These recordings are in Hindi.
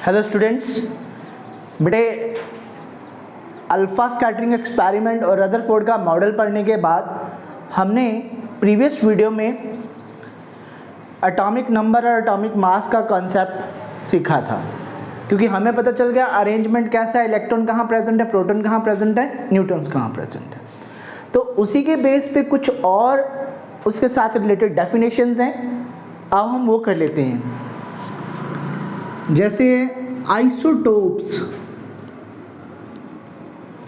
हेलो स्टूडेंट्स, बेटे अल्फा स्कैटरिंग एक्सपेरिमेंट और रदरफोर्ड का मॉडल पढ़ने के बाद हमने प्रीवियस वीडियो में एटॉमिक नंबर और एटॉमिक मास का कॉन्सेप्ट सीखा था, क्योंकि हमें पता चल गया अरेंजमेंट कैसा है, इलेक्ट्रॉन कहाँ प्रेजेंट है, प्रोटॉन कहाँ प्रेजेंट है, न्यूट्रॉन्स कहाँ प्रेजेंट है। तो उसी के बेस पे कुछ और उसके साथ रिलेटेड डेफिनेशंस हैं, अब हम वो कर लेते हैं। जैसे आइसोटोप्स,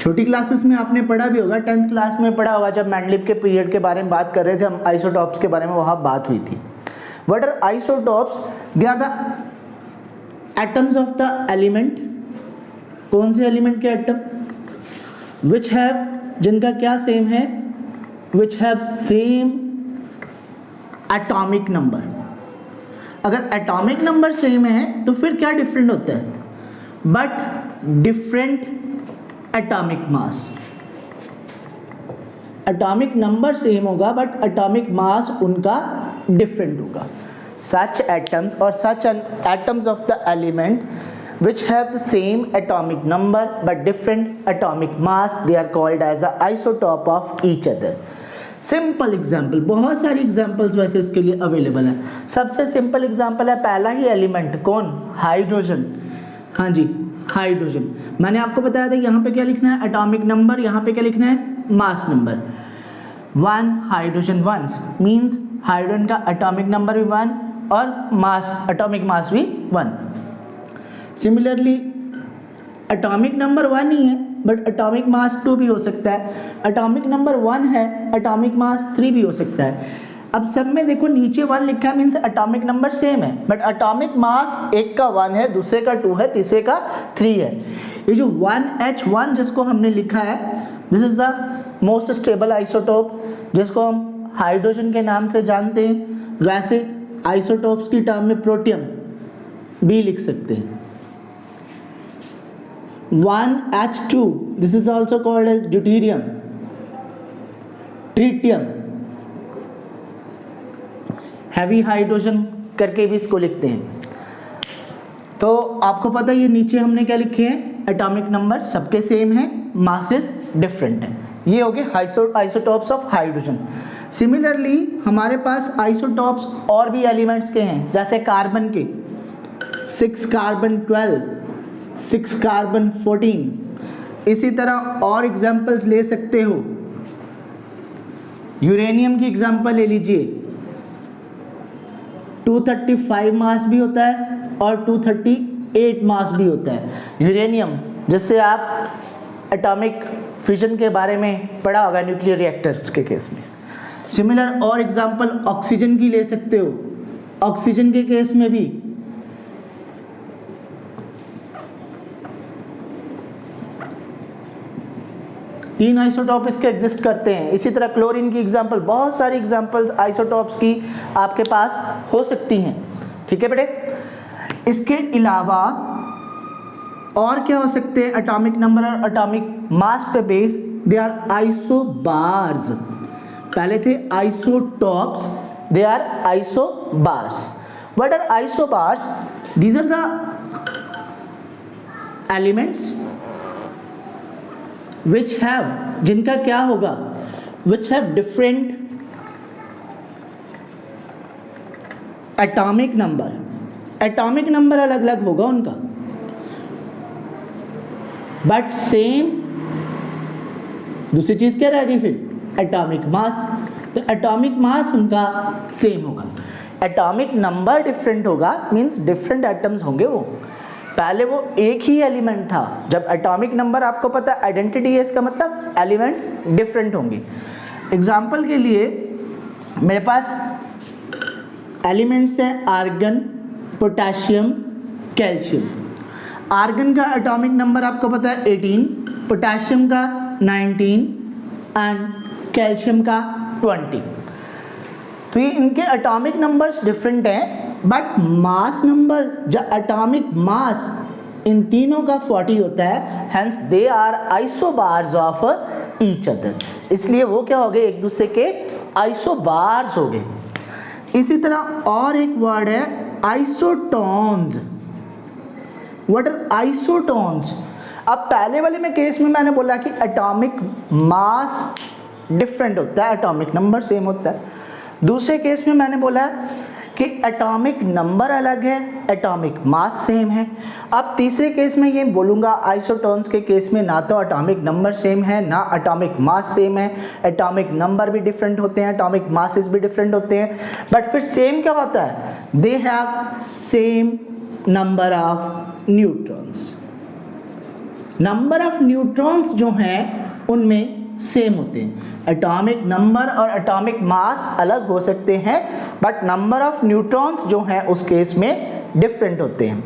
छोटी क्लासेस में आपने पढ़ा भी होगा, 10th क्लास में पढ़ा होगा, जब मैंडलिप के पीरियड के बारे में बात कर रहे थे हम, आइसोटोप्स के बारे में वहाँ बात हुई थी। What are isotopes? They are the atoms of the element. कौन से एलिमेंट के एटम? विच हैव, जिनका क्या सेम है, which have same atomic number. अगर एटॉमिक नंबर सेम है तो फिर क्या डिफरेंट होता है? But different atomic mass. Atomic number same होगा बट एटॉमिक मास उनका डिफरेंट होगा। सच एटम्स और such atoms of the element which have the same atomic number but different atomic mass, they are called as a isotope of each other. Simple example, बहुत सारी एग्जाम्पल्स वैसे इसके लिए अवेलेबल है। सबसे सिंपल एग्जाम्पल है पहला ही एलिमेंट, कौन? हाइड्रोजन। हाँ जी, हाइड्रोजन। मैंने आपको बताया था यहाँ पे क्या लिखना है, एटॉमिक नंबर, यहाँ पे क्या लिखना है, mass number. 1 hydrogen once means hydrogen का एटॉमिक नंबर भी 1 और मास, एटॉमिक मास भी 1। सिमिलरली एटॉमिक नंबर 1 ही है बट एटॉमिक मास 2 भी हो सकता है, एटॉमिक नंबर 1 है, एटॉमिक मास 3 भी हो सकता है। अब सब में देखो नीचे 1 लिखा है, मीन्स एटॉमिक नंबर सेम है बट एटॉमिक मास एक का 1 है, दूसरे का 2 है, तीसरे का 3 है। ये जो 1H1 जिसको हमने लिखा है, this is the most stable isotope, जिसको हम हाइड्रोजन के नाम से जानते हैं। वैसे आइसोटोप्स की टर्म में प्रोटियम भी लिख सकते हैं। 1H2, this is also called as deuterium, tritium, heavy hydrogen करके भी इसको लिखते हैं। तो आपको पता है ये नीचे हमने क्या लिखे हैं, एटॉमिक नंबर सबके सेम है, मासेस डिफरेंट है। ये हो गए आइसोटोप्स ऑफ हाइड्रोजन। सिमिलरली हमारे पास आइसोटोप्स और भी एलिमेंट्स के हैं, जैसे कार्बन के 6 कार्बन 12, 6 कार्बन 14। इसी तरह और एग्जाम्पल्स ले सकते हो। यूरेनियम की एग्जाम्पल ले लीजिए, 235 मास भी होता है और 238 मास भी होता है। यूरेनियम जिससे आप एटॉमिक फिजन के बारे में पढ़ा होगा न्यूक्लियर रिएक्टर्स के केस में। सिमिलर और एग्जाम्पल ऑक्सीजन की ले सकते हो, ऑक्सीजन के केस में भी 3 आइसोटॉप इसके एग्जिस्ट करते हैं। इसी तरह क्लोरीन की एग्जांपल, बहुत सारी एग्जांपल्स आइसोटॉप्स की आपके पास हो सकती हैं। ठीक है बेटे, इसके अलावा और क्या हो सकते हैं एटॉमिक नंबर और एटॉमिक मास पे बेस? They are isobars. पहले थे isotopes, they are isobars. What are isobars? These are the elements which have, जिनका क्या होगा, which have different atomic number, atomic number अलग अलग होगा उनका but same, दूसरी चीज क्या रहेगी फिर, एटॉमिक मास। तो एटॉमिक मास उनका सेम होगा, एटॉमिक नंबर डिफरेंट होगा, मींस डिफरेंट एटम्स होंगे। वो पहले वो एक ही एलिमेंट था, जब एटॉमिक नंबर आपको पता है आइडेंटिटी है, इसका मतलब एलिमेंट्स डिफरेंट होंगे। एग्जाम्पल के लिए मेरे पास एलिमेंट्स हैं आर्गन, पोटेशियम, कैल्शियम। आर्गन का एटॉमिक नंबर आपको पता है 18, पोटेशियम का 19 एंड कैल्शियम का 20। तो ये इनके एटॉमिक नंबर्स डिफरेंट हैं बट मास नंबर, जो एटॉमिक मास इन तीनों का 40 होता है, hence they are isobars of each other. इसलिए वो क्या हो गए, एक दूसरे के आइसोबार्स हो गए। इसी तरह और एक वर्ड है आइसोटोन्स, व्हाट आर आइसोटोन्स? अब पहले वाले में केस में मैंने बोला कि एटॉमिक मास डिफरेंट होता है, एटॉमिक नंबर सेम होता है। दूसरे केस में मैंने बोला कि एटॉमिक नंबर अलग है, एटॉमिक मास सेम है। अब तीसरे केस में ये बोलूँगा आइसोटोन्स के केस में ना तो एटॉमिक नंबर सेम है ना एटॉमिक मास सेम है, एटॉमिक नंबर भी डिफरेंट होते हैं, एटॉमिक मासेस भी डिफरेंट होते हैं, बट फिर सेम क्या होता है? They have same number of neutrons. Number of neutrons जो हैं उनमें सेम होते हैं। एटॉमिक नंबर और एटॉमिक मास अलग हो सकते हैं, बट नंबर ऑफ न्यूट्रॉन्स जो हैं उस केस में डिफरेंट होते हैं।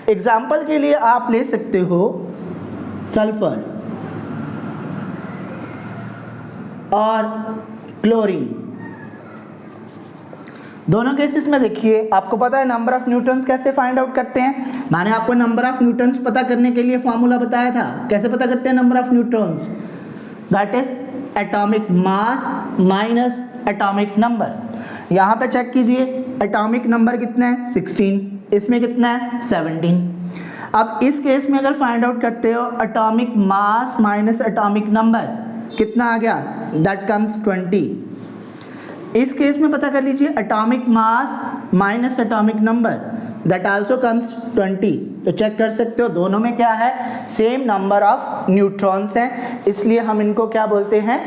एग्जाम्पल के लिए आप ले सकते हो सल्फर और क्लोरीन। दोनों केसेस में देखिए, आपको पता है नंबर ऑफ न्यूट्रॉन्स कैसे फाइंड आउट करते हैं? मैंने आपको नंबर ऑफ न्यूट्रॉन्स पता करने के लिए फॉर्मूला बताया था। कैसे पता करते हैं number of neutrons? That is atomic mass minus atomic number. यहाँ पे चेक कीजिए, एटॉमिक नंबर कितना है? 16। इसमें कितना है? 17। अब इस केस में अगर फाइंड आउट करते हो atomic mass minus atomic number, कितना आ गया? That comes 20। इस केस में पता कर लीजिए atomic mass minus atomic number, that also comes 20। तो चेक कर सकते हो दोनों में क्या है? सेम नंबर ऑफ न्यूट्रॉन्स हैं, इसलिए हम इनको क्या बोलते हैं?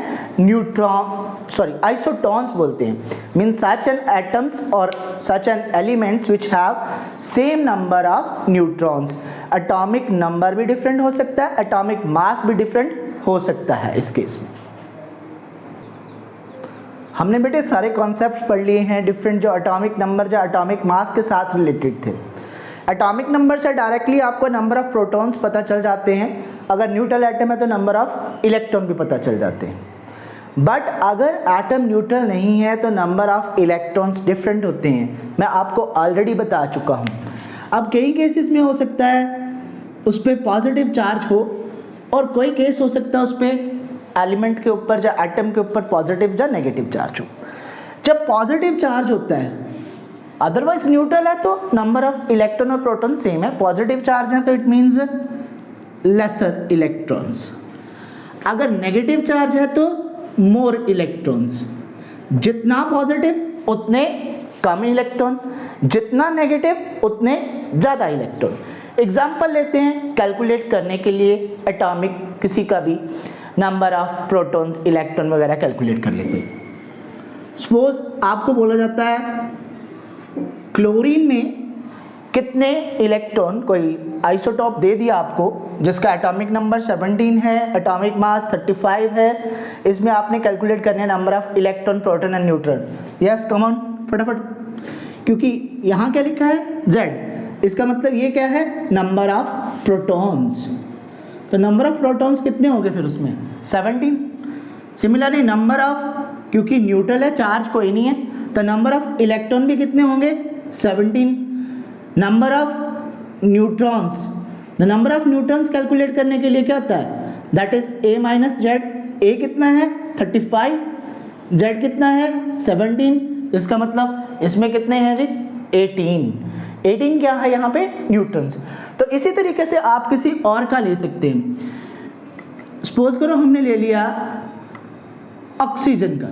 आइसोटोन्स बोलते हैं। मीन्स सच एन एटम्स और such an elements which have same number of neutrons. Atomic number भी डिफरेंट हो सकता है, एटॉमिक मास भी डिफरेंट हो सकता है इस केस में। हमने बेटे सारे कॉन्सेप्ट पढ़ लिए हैं डिफरेंट, जो एटॉमिक नंबर जो एटॉमिक मास के साथ रिलेटेड थे। एटॉमिक नंबर से डायरेक्टली आपको नंबर ऑफ प्रोटॉन्स पता चल जाते हैं, अगर न्यूट्रल एटम है तो नंबर ऑफ इलेक्ट्रॉन भी पता चल जाते हैं। बट अगर एटम न्यूट्रल नहीं है तो नंबर ऑफ इलेक्ट्रॉन्स डिफरेंट होते हैं, मैं आपको ऑलरेडी बता चुका हूँ। अब कई केसेस में हो सकता है उस पर पॉजिटिव चार्ज हो, और कोई केस हो सकता है उस पर एलिमेंट के ऊपर या एटम के ऊपर पॉजिटिव या नेगेटिव चार्ज हो। जब पॉजिटिव चार्ज होता है, अदरवाइज न्यूट्रल है तो नंबर ऑफ इलेक्ट्रॉन और प्रोटॉन सेम है, पॉजिटिव चार्ज है तो इट मींस लेसर इलेक्ट्रॉन्स। अगर नेगेटिव चार्ज है तो मोर इलेक्ट्रॉन्स। जितना पॉजिटिव उतने कम इलेक्ट्रॉन, जितना नेगेटिव उतने ज़्यादा इलेक्ट्रॉन। एग्जाम्पल लेते हैं कैलकुलेट करने के लिए एटॉमिक किसी का भी नंबर ऑफ प्रोटॉन्स इलेक्ट्रॉन वगैरह कैलकुलेट कर लेते हैं। सपोज आपको बोला जाता है क्लोरीन में कितने इलेक्ट्रॉन, कोई आइसोटॉप दे दिया आपको जिसका एटॉमिक नंबर 17 है, एटॉमिक मास 35 है, इसमें आपने कैलकुलेट करने हैं number of electron proton and neutron. Yes come on फटाफट, क्योंकि यहाँ क्या लिखा है? Z, इसका मतलब ये क्या है? Number of protons. तो नंबर ऑफ प्रोटॉन्स कितने होंगे फिर उसमें? 17। सिमिलरली नंबर ऑफ, क्योंकि न्यूट्रल है चार्ज कोई नहीं है, तो नंबर ऑफ इलेक्ट्रॉन भी कितने होंगे? 17। Number of neutrons, the number of neutrons calculate करने के लिए क्या होता है? That is A minus Z। A कितना है? 35। Z कितना है? 17। इसका मतलब इसमें कितने हैं जी? 18 क्या है यहाँ पे? न्यूट्रॉन्स। तो इसी तरीके से आप किसी और का ले सकते हैं। सपोज करो हमने ले लिया ऑक्सीजन का,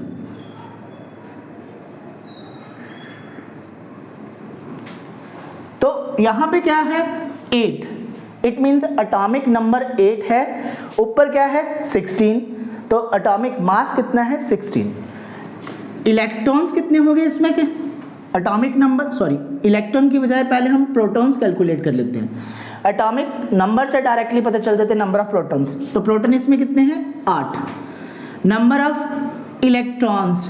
तो यहाँ पे क्या है? 8। इट मीन्स एटॉमिक नंबर 8 है, ऊपर क्या है? 16। तो एटॉमिक मास कितना है? 16। इलेक्ट्रॉन्स कितने हो गए इसमें के? एटॉमिक नंबर, सॉरी इलेक्ट्रॉन की बजाय पहले हम प्रोटॉन्स कैलकुलेट कर लेते हैं। एटॉमिक नंबर से डायरेक्टली पता चल जाते हैं नंबर ऑफ प्रोटॉन्स। तो प्रोटॉन इसमें कितने हैं? 8। नंबर ऑफ इलेक्ट्रॉन्स,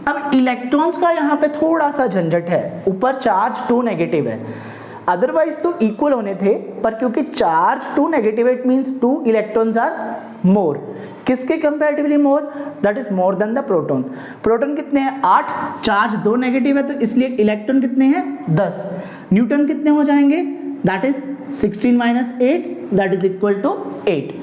अब इलेक्ट्रॉन्स का यहाँ पे थोड़ा सा झंझट है, ऊपर चार्ज 2 नेगेटिव है, अदरवाइज तो इक्वल होने थे, पर क्योंकि charge 2 negative it means 2 electrons are more. किसके comparatively more? That is more than the proton. Proton कितने हैं? 8, चार्ज 2 नेगेटिव है तो इसलिए इलेक्ट्रॉन कितने हैं? 10। न्यूटन कितने हो जाएंगे? That is 16 minus 8, that is equal to 8।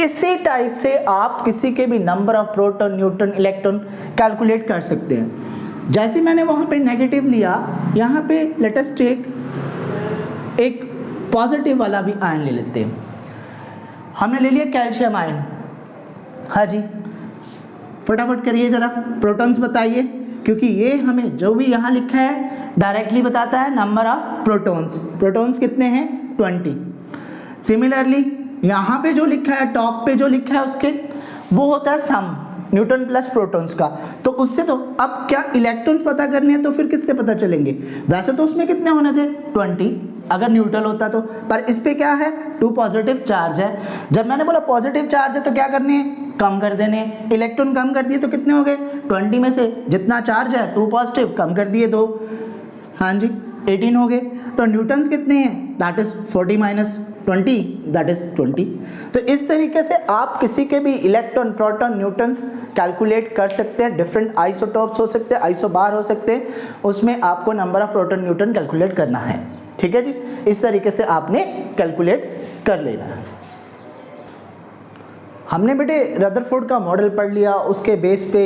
इसी टाइप से आप किसी के भी number of proton, neutron, electron calculate कर सकते हैं। जैसे मैंने वहाँ पे नेगेटिव लिया, यहाँ पे लेट अस टेक एक पॉजिटिव वाला भी आयन ले लेते हैं। हमने ले लिया कैल्शियम आयन, हाँ जी, फटाफट करिए ज़रा, प्रोटॉन्स बताइए, क्योंकि ये हमें जो भी यहाँ लिखा है डायरेक्टली बताता है नंबर ऑफ प्रोटॉन्स। प्रोटॉन्स कितने हैं? 20। सिमिलरली यहाँ पे जो लिखा है, टॉप पे जो लिखा है उसके, वो होता है सम न्यूट्रॉन प्लस प्रोटॉन्स का। तो उससे तो अब क्या इलेक्ट्रॉन्स पता करने हैं तो फिर किससे पता चलेंगे? वैसे तो उसमें कितने होने थे? 20 अगर न्यूट्रल होता तो, पर इस पे क्या है? 2 पॉजिटिव चार्ज है। जब मैंने बोला पॉजिटिव चार्ज है तो क्या करने हैं? कम कर देने। इलेक्ट्रॉन कम कर दिए तो कितने हो गए? 20 में से जितना चार्ज है 2 पॉजिटिव कम कर दिए 2, हाँ जी 18 हो गए। तो न्यूटन्स कितने हैं? That is 40 minus 20 that is 20। तो इस तरीके से आप किसी के भी इलेक्ट्रॉन, प्रोटॉन, न्यूटन्स कैलकुलेट कर सकते हैं। डिफरेंट आइसोटॉप्स हो सकते हैं, आइसोबार हो सकते हैं, उसमें आपको number of proton neutron calculate करना है। ठीक है जी, इस तरीके से आपने कैलकुलेट कर लेना है। हमने बेटे रदरफोर्ड का मॉडल पढ़ लिया, उसके बेस पे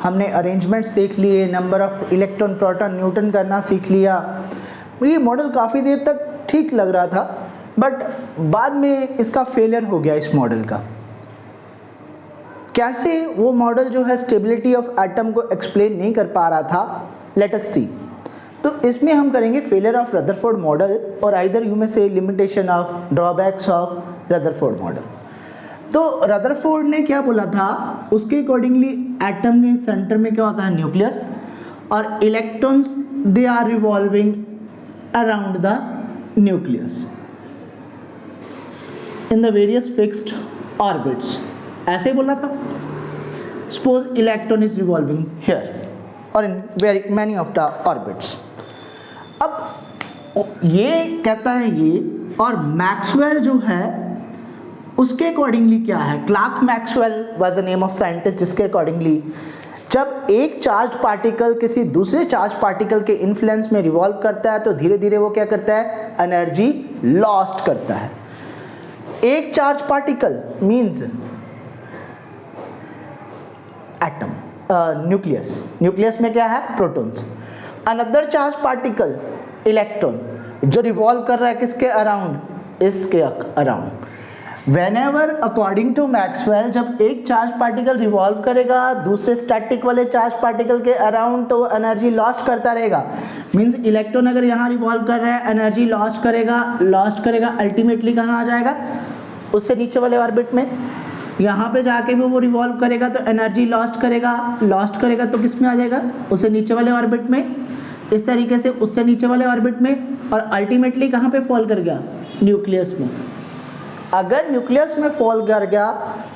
हमने अरेंजमेंट्स देख लिए, number of electron, proton, neutron करना सीख लिया। ये मॉडल काफ़ी देर तक ठीक लग रहा था, बट बाद में इसका फेलियर हो गया इस मॉडल का। कैसे वो मॉडल जो है स्टेबिलिटी ऑफ एटम को एक्सप्लेन नहीं कर पा रहा था, लेट अस सी। तो इसमें हम करेंगे फेलियर ऑफ रदरफोर्ड मॉडल, और आइदर यू में से limitation of, drawbacks of Rutherford model. तो रदरफोर्ड ने क्या बोला था, उसके अकॉर्डिंगली एटम के सेंटर में क्या होता है? न्यूक्लियस, और electrons they are revolving around the nucleus in the various fixed orbits. ऐसे ही बोला था। Suppose electron is revolving here और in very many of the orbits. अब ये कहता है ये, और मैक्सवेल जो है उसके अकॉर्डिंगली क्या है? Clerk Maxwell was the name of scientist, जिसके अकॉर्डिंगली जब एक चार्ज पार्टिकल किसी दूसरे चार्ज पार्टिकल के इन्फ्लुएंस में रिवॉल्व करता है तो धीरे धीरे वो क्या करता है? एनर्जी लॉस्ट करता है। एक charge particle means atom, nucleus, nucleus में क्या है? Protons. Another charge particle electron, जो रिवॉल्व कर रहा है किसके अराउंड? इसके around. Whenever according to Maxwell, जब एक चार्ज पार्टिकल रिवॉल्व करेगा दूसरे स्टैटिक वाले चार्ज पार्टिकल के अराउंड तो एनर्जी लॉस्ट करता रहेगा। मींस इलेक्ट्रॉन अगर यहाँ रिवॉल्व कर रहा है एनर्जी लॉस्ट करेगा अल्टीमेटली कहाँ आ जाएगा? उससे नीचे वाले ऑर्बिट में। यहाँ पे जाके भी वो रिवॉल्व करेगा तो एनर्जी लॉस्ट करेगा तो किस में आ जाएगा? उससे नीचे वाले ऑर्बिट में। इस तरीके से उससे नीचे वाले ऑर्बिट में, और अल्टीमेटली कहाँ पे फॉल कर गया? न्यूक्लियस में। अगर न्यूक्लियस में फॉल कर गया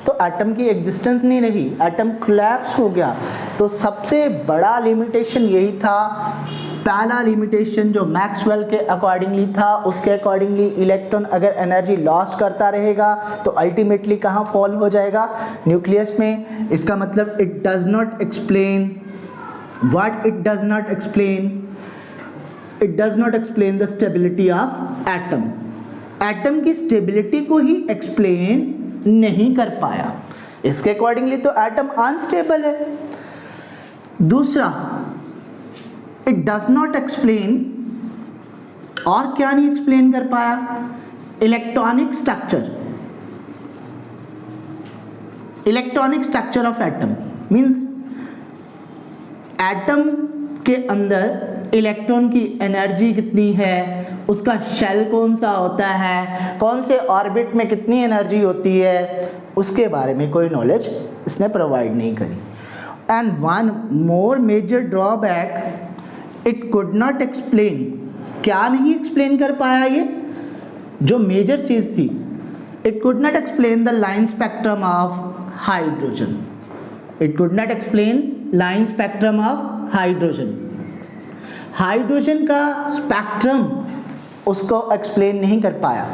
तो एटम की एग्जिस्टेंस नहीं रही, एटम कोलैप्स हो गया। तो सबसे बड़ा लिमिटेशन यही था, पहला लिमिटेशन जो मैक्सवेल के अकॉर्डिंगली था, उसके अकॉर्डिंगली इलेक्ट्रॉन अगर एनर्जी लॉस्ट करता रहेगा तो अल्टीमेटली कहाँ फॉल हो जाएगा? न्यूक्लियस में। इसका मतलब it does not explain what it does not explain the stability of atom. Atom की स्टेबिलिटी को ही एक्सप्लेन नहीं कर पाया। इसके अकॉर्डिंगली तो एटम अनस्टेबल है। दूसरा, इट डज नॉट एक्सप्लेन, और क्या नहीं एक्सप्लेन कर पाया? Electronic structure of atom. Means atom के अंदर इलेक्ट्रॉन की एनर्जी कितनी है, उसका शेल कौन सा होता है, कौन से ऑर्बिट में कितनी एनर्जी होती है, उसके बारे में कोई नॉलेज इसने प्रोवाइड नहीं करी। And one more major drawback, it could not explain. क्या नहीं एक्सप्लेन कर पाया ये? जो मेजर चीज़ थी, it could not explain the line spectrum of hydrogen. It could not explain line spectrum of hydrogen. Hydrogen का स्पेक्ट्रम उसको एक्सप्लेन नहीं कर पाया।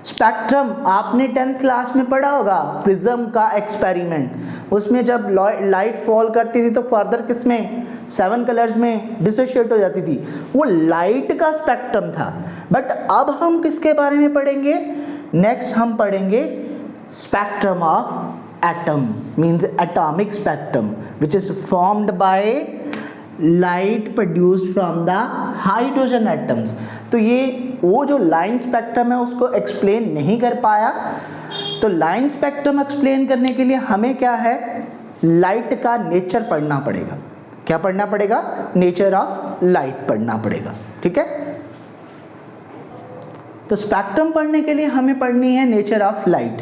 स्पेक्ट्रम आपने 10th क्लास में पढ़ा होगा, प्रिज्म का एक्सपेरिमेंट। उसमें जब लाइट फॉल करती थी तो फर्दर किस में? 7 कलर्स में डिसोशिएट हो जाती थी। वो लाइट का स्पेक्ट्रम था। बट अब हम किसके बारे में पढ़ेंगे? नेक्स्ट हम पढ़ेंगे spectrum of atom, means atomic spectrum, which is formed by light produced from the hydrogen atoms. तो ये वो जो लाइन स्पेक्ट्रम है उसको एक्सप्लेन नहीं कर पाया। तो लाइन स्पेक्ट्रम एक्सप्लेन करने के लिए हमें क्या है, लाइट का नेचर पढ़ना पड़ेगा। क्या पढ़ना पड़ेगा? नेचर ऑफ लाइट पढ़ना पड़ेगा। ठीक है, तो स्पेक्ट्रम पढ़ने के लिए हमें पढ़नी है नेचर ऑफ लाइट।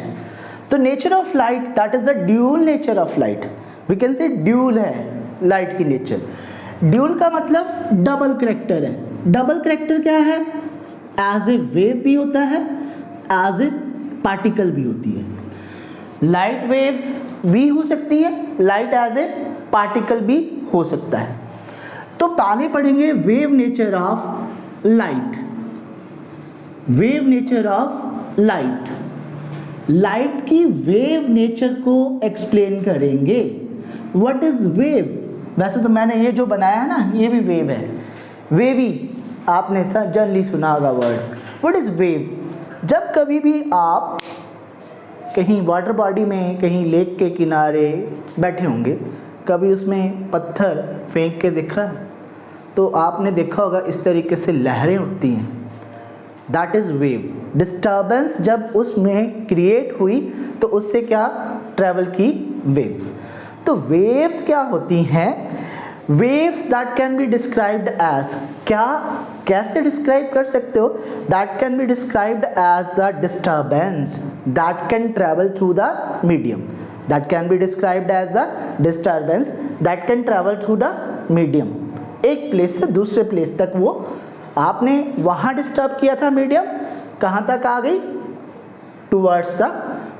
तो nature of light that is the dual nature of light. We can say dual है लाइट की नेचर। ड्यूल का मतलब डबल करैक्टर है। डबल करैक्टर क्या है? एज ए वेव भी होता है, एज ए पार्टिकल भी होती है। लाइट वेव्स भी हो सकती है, लाइट एज ए पार्टिकल भी हो सकता है। तो पहले पढ़ेंगे wave nature of light. Wave nature of light, light की वेव नेचर को एक्सप्लेन करेंगे। What is wave? वैसे तो मैंने ये जो बनाया है ना, ये भी वेव है, वेवी, आपने जनरली सुना होगा वर्ड। What is wave? जब कभी भी आप कहीं वाटर बॉडी में, कहीं लेक के किनारे बैठे होंगे, कभी उसमें पत्थर फेंक के देखा, तो आपने देखा होगा इस तरीके से लहरें उठती हैं, दैट इज़ वेव। डिस्टर्बेंस जब उसमें क्रिएट हुई तो उससे क्या ट्रैवल की? वेव्स। तो वेव्स क्या होती हैं? Waves that can be described as, क्या कैसे डिस्क्राइब कर सकते हो? That can be described as the disturbance that can travel through the medium. That can be described as the disturbance that can travel through the medium. एक प्लेस से दूसरे प्लेस तक, वो आपने वहाँ डिस्टर्ब किया था मीडियम, कहाँ तक आ गई? टूवर्ड्स द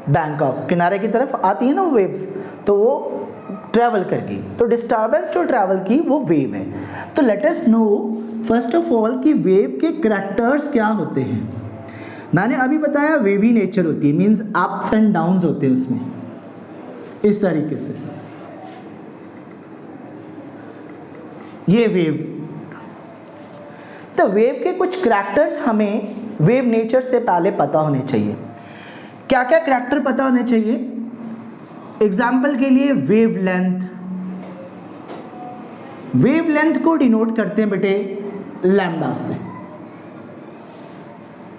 बैंक ऑफ, किनारे की तरफ आती है ना वेव्स, तो वो ट्रैवल कर गई। तो डिस्टर्बेंस जो ट्रैवल की वो वेव है। तो let us know first of all कि वेव के करैक्टर्स क्या होते हैं। मैंने अभी बताया वेवी नेचर होती है, मीन्स अप्स एंड डाउन्स होते हैं उसमें, इस तरीके से। ये वेव, तो वेव के कुछ करैक्टर्स हमें वेव नेचर से पहले पता होने चाहिए। क्या क्या करैक्टर पता होने चाहिए? एग्जाम्पल के लिए वेव लेंथ। वेव लेंथ को डिनोट करते हैं बेटे लैम्डा से।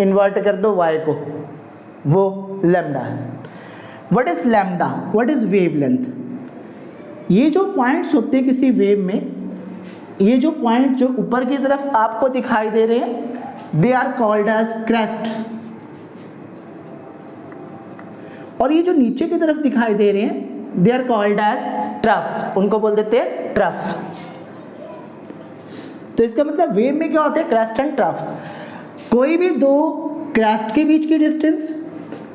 इन्वर्ट कर दो y को, वो लैम्डा है। What is lambda? What is wave length? ये जो पॉइंट्स होते हैं किसी वेव में, ये जो पॉइंट जो ऊपर की तरफ आपको दिखाई दे रहे हैं, they are called as crest. और ये जो नीचे की तरफ दिखाई दे रहे हैं, they are called as troughs. उनको बोल देते हैं ट्रफ्स। तो इसका मतलब वेव में क्या होते हैं? Crest and trough. कोई भी दो क्रेस्ट के बीच की डिस्टेंस,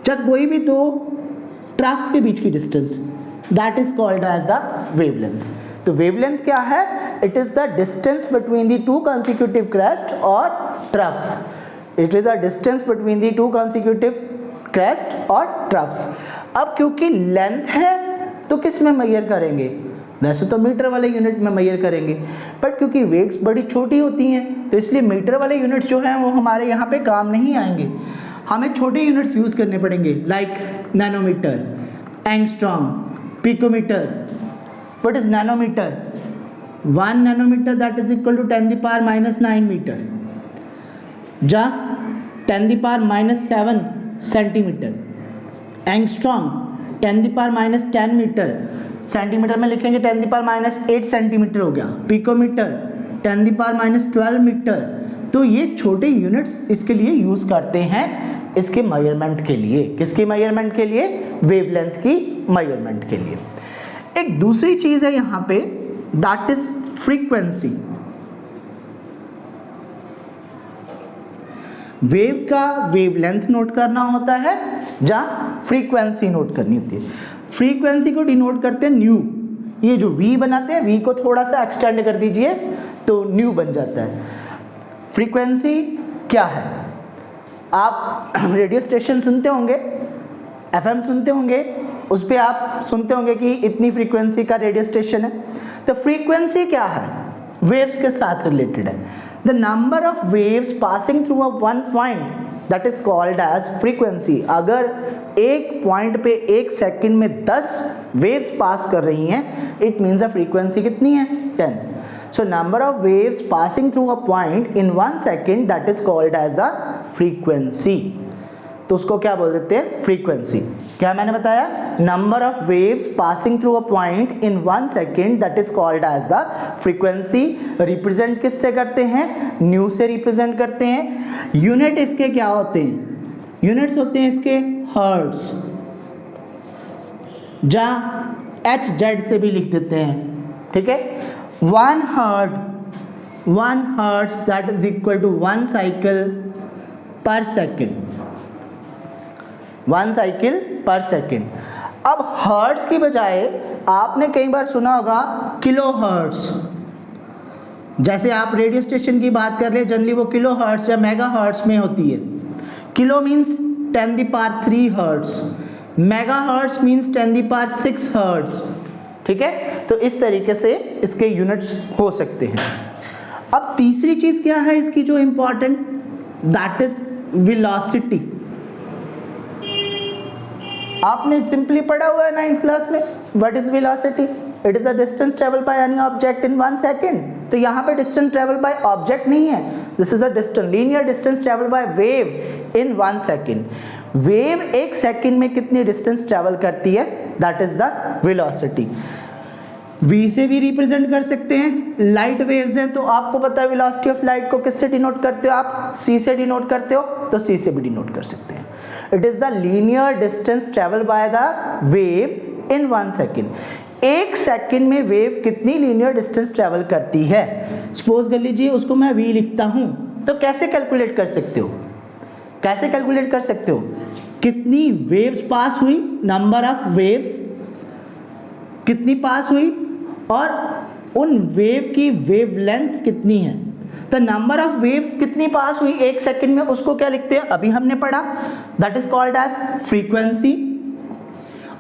जब कोई भी दो ट्रफ्स के बीच की distance, that is called as the wavelength. तो वेवलेंथ क्या है? It is the distance between the two consecutive crest और troughs. It is the distance between the two consecutive crest और ट्रफ्स। अब क्योंकि लेंथ है तो किस में मेजर करेंगे? वैसे तो मीटर वाले यूनिट में मेजर करेंगे, बट क्योंकि वेव्स बड़ी छोटी होती हैं तो इसलिए मीटर वाले यूनिट्स जो हैं वो हमारे यहाँ पे काम नहीं आएंगे। हमें छोटे यूनिट्स यूज़ करने पड़ेंगे, like nanometre, angstrom, picometre. What is nanometre? 1 nanometre that is equal to 10⁻⁹ metre, जा 10⁻⁷ सेंटीमीटर। एंगस्ट्रॉम 10⁻⁻10 मीटर, सेंटीमीटर में लिखेंगे 10⁻⁸ सेंटीमीटर हो गया। Picometre 10⁻12 metre. तो ये छोटे यूनिट्स इसके लिए यूज़ करते हैं, इसके मेजरमेंट के लिए। किसकी मेजरमेंट के लिए? वेवलेंथ की मेजरमेंट के लिए। एक दूसरी चीज़ है यहाँ पे, दैट इज फ्रीक्वेंसी। वेव का वेवलेंथ नोट करना होता है, जहाँ फ्रीक्वेंसी नोट करनी होती है। फ्रीक्वेंसी को डिनोट करते हैं न्यू। ये जो v बनाते हैं, v को थोड़ा सा एक्सटेंड कर दीजिए तो न्यू बन जाता है। फ्रीक्वेंसी क्या है? आप रेडियो स्टेशन सुनते होंगे, FM सुनते होंगे, उस पर आप सुनते होंगे कि इतनी फ्रीक्वेंसी का रेडियो स्टेशन है। तो फ्रीक्वेंसी क्या है? वेव्स के साथ रिलेटेड है। The number of waves passing through a one point that is called as frequency. अगर एक पॉइंट पे एक सेकंड में 10 वेव्स पास कर रही हैं, इट मीन्स अ फ्रीक्वेंसी कितनी है? 10। So number of waves passing through a point in 1 second, that is called as the frequency. तो उसको क्या बोल देते हैं? फ्रीक्वेंसी. क्या मैंने बताया? Number of waves passing through a point in 1 second, that is called as the frequency. Represent किससे करते हैं? न्यू से रिप्रेजेंट करते हैं. यूनिट इसके क्या होते हैं? यूनिट्स होते हैं इसके हर्ट्स, जहाँ HZ से भी लिख देते हैं. ठीक है. 1 hertz that is equal to 1 cycle per second. 1 cycle per second. अब हर्ट्स की बजाय आपने कई बार सुना होगा किलो हर्ट्स. जैसे आप रेडियो स्टेशन की बात कर ले, जनरली वो किलो हर्ट्स या मेगा हर्ट्स में होती है. Kilo means 10⁻³ hertz, mega hertz means 10⁻⁶ hertz. ठीक है. तो इस तरीके से इसके यूनिट्स हो सकते हैं. अब तीसरी चीज क्या है इसकी जो इंपॉर्टेंट, दैट इज वेलोसिटी. आपने सिंपली पढ़ा हुआ है 9th क्लास में. What is velocity? It is the distance travel by any object in 1 second. तो यहाँ पे डिस्टेंस ट्रेवल बाय ऑब्जेक्ट नहीं है, this is a distance, linear distance travel by wave in 1 second. Wave 1 second में कितनी डिस्टेंस ट्रेवल करती है? That is the velocity. v से भी रिप्रेजेंट कर सकते हैं. लाइट वेव्स हैं तो आपको पता है वेलोसिटी ऑफ लाइट को किससे डिनोट करते हो आप? c से डिनोट करते हो, तो c से भी डिनोट कर सकते हैं. It is the linear distance travel by the wave in 1 second. 1 second में वेव कितनी लीनियर डिस्टेंस ट्रेवल करती है? सपोज कर लीजिए उसको मैं v लिखता हूं, तो कैसे कैलकुलेट कर सकते हो? कैसे कैलकुलेट कर सकते हो? कितनी वेव्स पास हुई, नंबर ऑफ वेव्स कितनी पास हुई, और उन वेव की वेवलेंथ कितनी है. तो नंबर ऑफ वेव्स कितनी पास हुई 1 सेकेंड में, उसको क्या लिखते हैं? अभी हमने पढ़ा, that is called as frequency.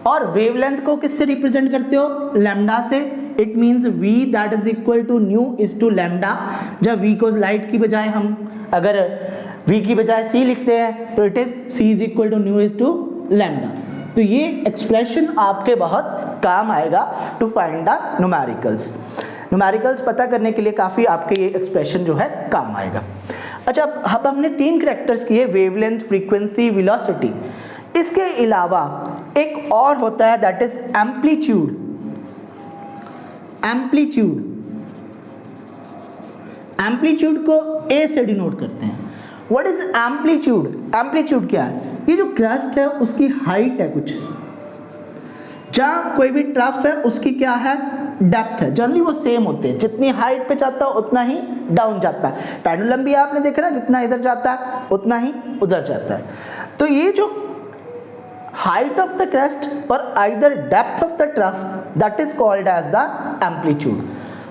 और वेवलेंथ को किससे रिप्रेजेंट करते हो? लैम्डा से. It means v that is equal to nu is to lambda. जब v को लाइट की बजाय हम अगर v की बजाय c लिखते हैं तो it is c is equal to nu is to lambda. तो ये एक्सप्रेशन आपके बहुत काम आएगा to find the numericals. Numericals पता करने के लिए काफ़ी आपके ये एक्सप्रेशन जो है काम आएगा. अच्छा, अब हमने 3 कैरेक्टर्स किए, वेवलेंथ, फ्रीक्वेंसी, वेलोसिटी. इसके अलावा एक और होता है that is amplitude. Amplitude, amplitude को a से डिनोट करते हैं. What is amplitude? एम्पलीट्यूड क्या है? ये जो क्रस्ट है उसकी हाइट है कुछ, जहाँ कोई भी ट्रफ है उसकी क्या है? डेप्थ है. जनरली वो सेम होते हैं, जितनी हाइट पे जाता है उतना ही डाउन जाता है. पेंडुलम भी आपने देखा ना, जितना इधर जाता है उतना ही उधर जाता है. तो ये जो हाइट ऑफ द क्रेस्ट और either depth of the trough, that is called as the amplitude.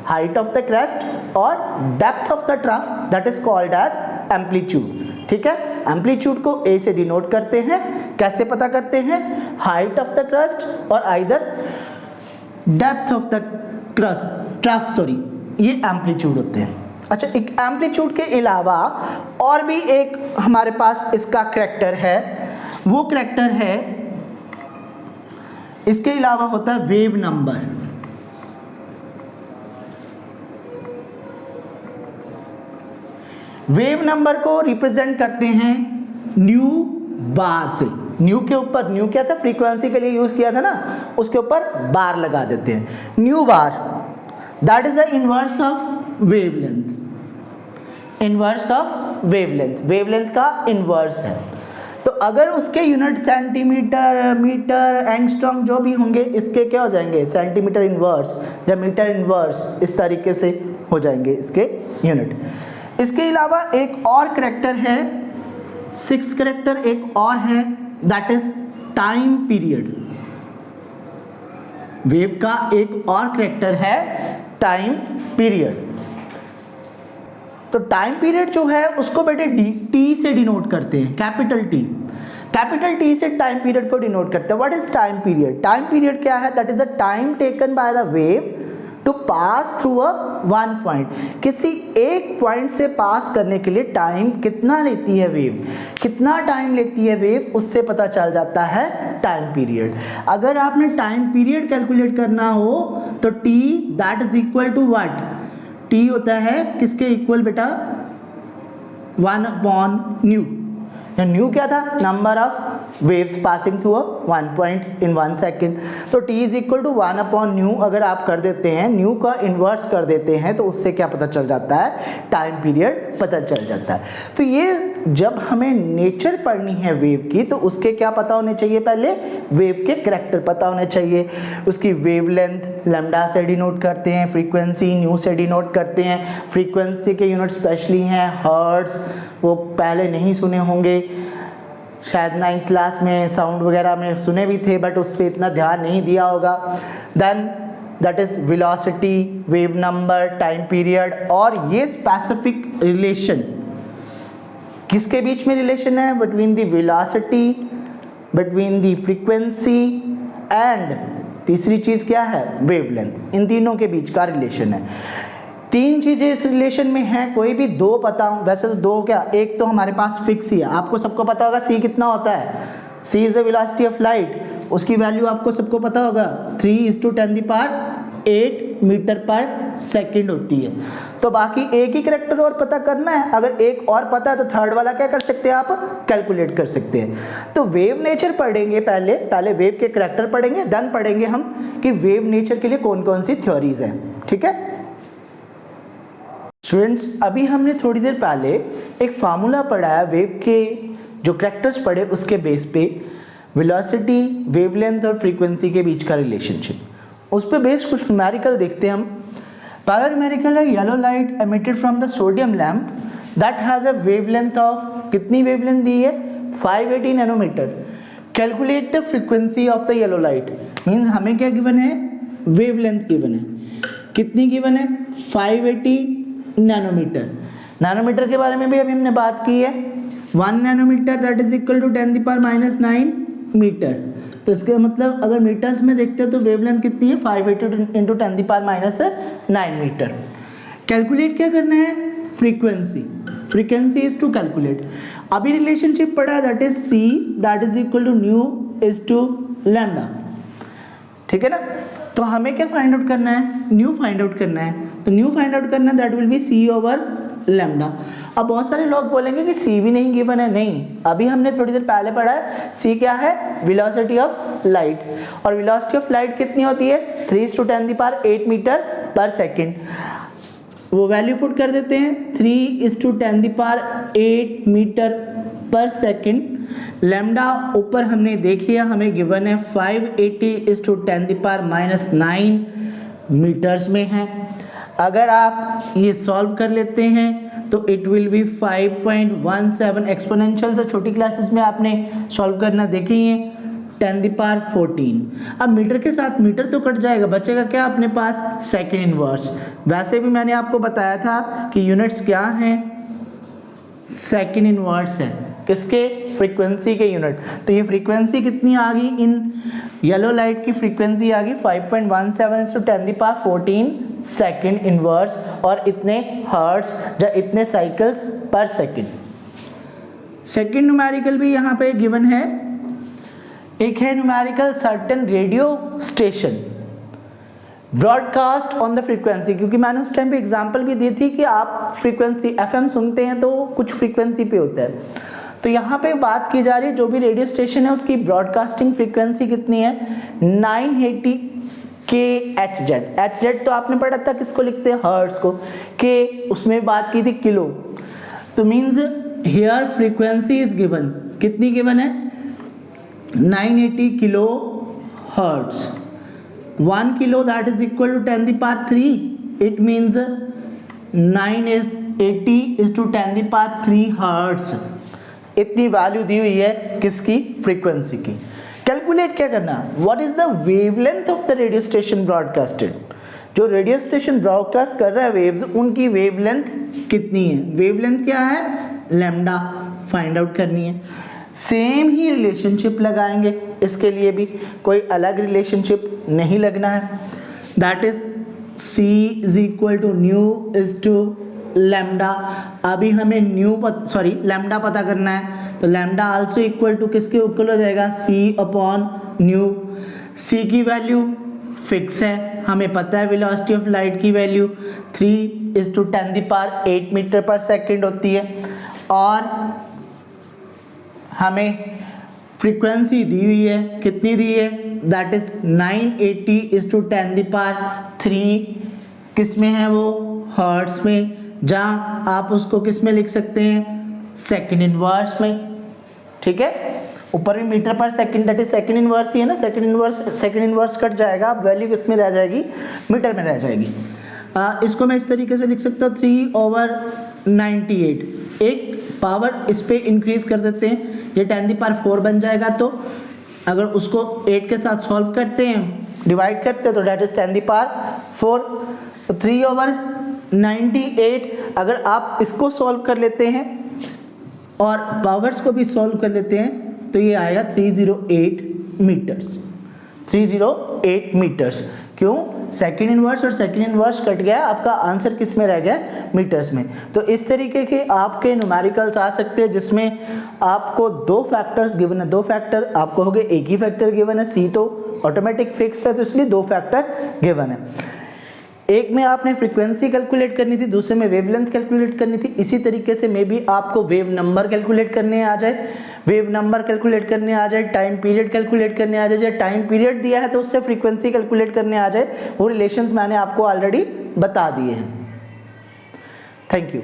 Height of the crest और depth of the trough, that is called as amplitude. ठीक है. एम्पलीट्यूड को a से डिनोट करते हैं. कैसे पता करते हैं? हाइट ऑफ द क्रस्ट और either depth of the crust trough, sorry, ये एम्पलीट्यूड होते हैं. अच्छा, एक एम्पलीट्यूड के अलावा और भी एक हमारे पास इसका करैक्टर है. वो करैक्टर है, इसके अलावा होता है वेव नंबर. वेव नंबर को रिप्रेजेंट करते हैं न्यू बार से. न्यू के ऊपर, न्यू क्या था? फ्रीक्वेंसी के लिए यूज किया था ना, उसके ऊपर बार लगा देते हैं. New bar that is the inverse of wavelength. Inverse of wavelength, wavelength का इनवर्स है. तो अगर उसके यूनिट सेंटीमीटर, मीटर, एंगस्ट्रॉम जो भी होंगे, इसके क्या हो जाएंगे? सेंटीमीटर इनवर्स या मीटर इनवर्स, इस तरीके से हो जाएंगे इसके यूनिट. इसके अलावा एक और करैक्टर है, 6th करैक्टर एक और है, that is time period. Wave का एक और करैक्टर है टाइम पीरियड. तो टाइम पीरियड जो है उसको बेटे टी से डिनोट करते हैं, कैपिटल टी. कैपिटल टी से टाइम पीरियड को डिनोट करते हैं. What is time period? Time period क्या है? That is the time taken by the wave to pass through a one point. किसी एक पॉइंट से पास करने के लिए टाइम कितना लेती है वेव, कितना टाइम लेती है वेव, उससे पता चल जाता है टाइम पीरियड. अगर आपने टाइम पीरियड कैलकुलेट करना हो तो t that is equal to what? T होता है किसके इक्वल बेटा, 1/न्यू। न्यू क्या था, number of waves passing through one point in 1 second. तो t इज इक्वल टू 1/न्यू अगर आप कर देते हैं, न्यू का इन्वर्स कर देते हैं तो उससे क्या पता चल जाता है, टाइम पीरियड पता चल जाता है। तो ये जब हमें नेचर पढ़नी है वेव की तो उसके क्या पता होने चाहिए, पहले वेव के करैक्टर पता होने चाहिए, उसकी वेवलेंथ लैम्डा से डिनोट करते हैं, फ्रीक्वेंसी न्यू से डिनोट करते हैं। फ्रीक्वेंसी के यूनिट स्पेशली हैं हर्ट्ज, वो पहले नहीं सुने होंगे, शायद 9th क्लास में साउंड वगैरह में सुने भी थे बट उस पर इतना ध्यान नहीं दिया होगा। Then that is velocity, wave number, time period, और ये स्पेसिफिक रिलेशन किसके बीच में रिलेशन है, between the velocity, between the frequency and तीसरी चीज क्या है, वेवलेंथ। इन तीनों के बीच का रिलेशन है। तीन चीजें इस रिलेशन में हैं, कोई भी दो पता हो, वैसे तो दो क्या, एक तो हमारे पास फिक्स ही है, आपको सबको पता होगा c कितना होता है, c is the velocity of light, उसकी वैल्यू आपको सबको पता होगा 3:10⁸ मीटर पर सेकंड होती है। तो बाकी एक ही करैक्टर और पता करना है, अगर एक और पता है तो थर्ड वाला क्या कर सकते हैं, आप कैलकुलेट कर सकते हैं। तो वेव नेचर पढ़ेंगे, पहले वेव के करैक्टर पढ़ेंगे, देन पढ़ेंगे हम कि वेव नेचर के लिए कौन कौन सी थ्योरीज हैं, ठीक है स्टूडेंट्स। अभी हमने थोड़ी देर पहले एक फार्मूला पढ़ा है, वेव के जो करैक्टर्स पढ़े उसके बेस पे वेलोसिटी, वेवलेंथ और फ्रीक्वेंसी के बीच का रिलेशनशिप, उस पे बेस कुछ न्यूमेरिकल देखते हैं हम। पहला न्यूमेरिकल है yellow light emitted from the sodium lamp that has a wavelength of, कितनी वेवलेंथ दी है, 580 nanometre. Calculate the frequency of the yellow light, means हमें क्या गिवन है, वेवलेंथ गिवन है, कितनी गिवन है, 580 नैनोमीटर। नैनोमीटर के बारे में भी अभी हमने बात की है, 1 nanometre that is equal to 10⁻⁹ metre. तो इसका मतलब अगर मीटर्स में देखते हैं तो वेवलेंथ कितनी है, 580 इंटू 10⁻⁹ मीटर। कैलकुलेट क्या करना है, फ्रीक्वेंसी इज टू कैलकुलेट। अभी रिलेशनशिप पढ़ा that is c that is equal to nu is to lambda, ठीक है ना। तो हमें क्या फाइंड आउट करना है, न्यू फाइंड आउट करना है। तो न्यू फाइंड आउट करना है दैट विल बी c/λ। अब बहुत सारे लोग बोलेंगे कि c भी नहीं गिवन है, नहीं, अभी हमने थोड़ी देर पहले पढ़ा है c क्या है, वेलोसिटी ऑफ लाइट, और वेलोसिटी ऑफ लाइट कितनी होती है, 3:10⁸ मीटर पर सेकेंड। वो वैल्यू पुट कर देते हैं, 3:10⁸ मीटर पर सेकेंड। लैम्डा ऊपर हमने देख लिया, हमें गिवन है 580 मीटर्स में है। अगर आप ये सॉल्व कर लेते हैं तो इट विल बी 5.17, एक्सपोनेंशियल से छोटी क्लासेस में आपने सॉल्व करना देखे ही है, 10⁻14। अब मीटर के साथ मीटर तो कट जाएगा, बचेगा क्या अपने पास, सेकेंड इनवर्स। वैसे भी मैंने आपको बताया था कि यूनिट्स क्या हैं, सेकेंड इनवर्स है, किसके, फ्रीक्वेंसी के यूनिट। तो ये फ्रीक्वेंसी कितनी आ गई, इन येलो लाइट की फ्रीक्वेंसी आ गई 5.17 × 10⁻14 सेकेंड इनवर्स, और इतने हर्ट्ज या इतने साइकिल्स पर सेकेंड। सेकेंड न्यूमेरिकल भी यहाँ पे गिवन है, एक है numerical certain radio station broadcast on the frequency, क्योंकि मैंने उस टाइम पे एग्जांपल भी दी थी कि आप फ्रीक्वेंसी एफएम सुनते हैं तो कुछ फ्रीक्वेंसी पे होता है। तो यहाँ पे बात की जा रही है जो भी रेडियो स्टेशन है उसकी ब्रॉडकास्टिंग फ्रीक्वेंसी कितनी है, 980 kHz। HZ तो आपने पढ़ा था किसको लिखते हैं, हर्ट्ज को, के उसमें बात की थी किलो। तो means here frequency is given, कितनी गिवन है, 980 kilo hertz. 1 kilo that is equal to 10⁻3, it means 980 is to 10⁻3 hertz. इतनी वैल्यू दी हुई है किसकी, फ्रीक्वेंसी की। कैलकुलेट क्या करना, what is the wavelength of the radio station broadcasted, जो रेडियो स्टेशन ब्रॉडकास्ट कर रहा है वेव्स, उनकी वेवलेंथ कितनी है, वेवलेंथ क्या है, लैम्डा फाइंड आउट करनी है। सेम ही रिलेशनशिप लगाएंगे, इसके लिए भी कोई अलग रिलेशनशिप नहीं लगना है, that is c is equal to nu is to lambda. अभी हमें लैम्डा पता करना है, तो लैम्डा आल्सो इक्वल टू किसके इक्वल हो जाएगा, c/न्यू। c की वैल्यू फिक्स है, हमें पता है वेलोसिटी ऑफ लाइट की वैल्यू 3:10⁸ मीटर पर सेकेंड होती है, और हमें फ्रीक्वेंसी दी हुई है, कितनी दी है, दैट इज 980 किस में है वो, हर्ट्स में, जहाँ आप उसको किस में लिख सकते हैं, सेकंड इनवर्स में, ठीक है। ऊपर में metre per second, that is second inverse ही है ना, सेकंड इनवर्स कट जाएगा, अब वैल्यू किस में रह जाएगी, मीटर में रह जाएगी। इसको मैं इस तरीके से लिख सकता हूँ 3/98। एक पावर इस पे इंक्रीज कर देते हैं, ये 10⁴ बन जाएगा, तो अगर उसको 8 के साथ सॉल्व करते हैं, डिवाइड करते हैं, तो दैट इज 10⁴। तो 3/98 अगर आप इसको सॉल्व कर लेते हैं और पावर्स को भी सॉल्व कर लेते हैं, तो ये आएगा 308 मीटर्स। 308 मीटर्स। क्यों? सेकंड इनवर्स और सेकंड इनवर्स कट गया, आपका आंसर किस में रह गया, मीटर्स में। तो इस तरीके के आपके न्यूमेरिकल्स आ सकते हैं जिसमें आपको दो फैक्टर्स गिवन है, दो फैक्टर आपको हो गए, एक ही फैक्टर गिवन है, सी तो ऑटोमेटिक फिक्स है, तो इसलिए दो फैक्टर गिवन है। एक में आपने फ्रीक्वेंसी कैलकुलेट करनी थी, दूसरे में वेवलेंथ कैलकुलेट करनी थी। इसी तरीके से मे भी आपको वेव नंबर कैलकुलेट करने आ जाए, वेव नंबर कैलकुलेट करने आ जाए, टाइम पीरियड कैलकुलेट करने आ जाए, टाइम पीरियड दिया है तो उससे फ्रीक्वेंसी कैलकुलेट करने आ जाए, वो रिलेशंस मैंने आपको ऑलरेडी बता दिए हैं। Thank you.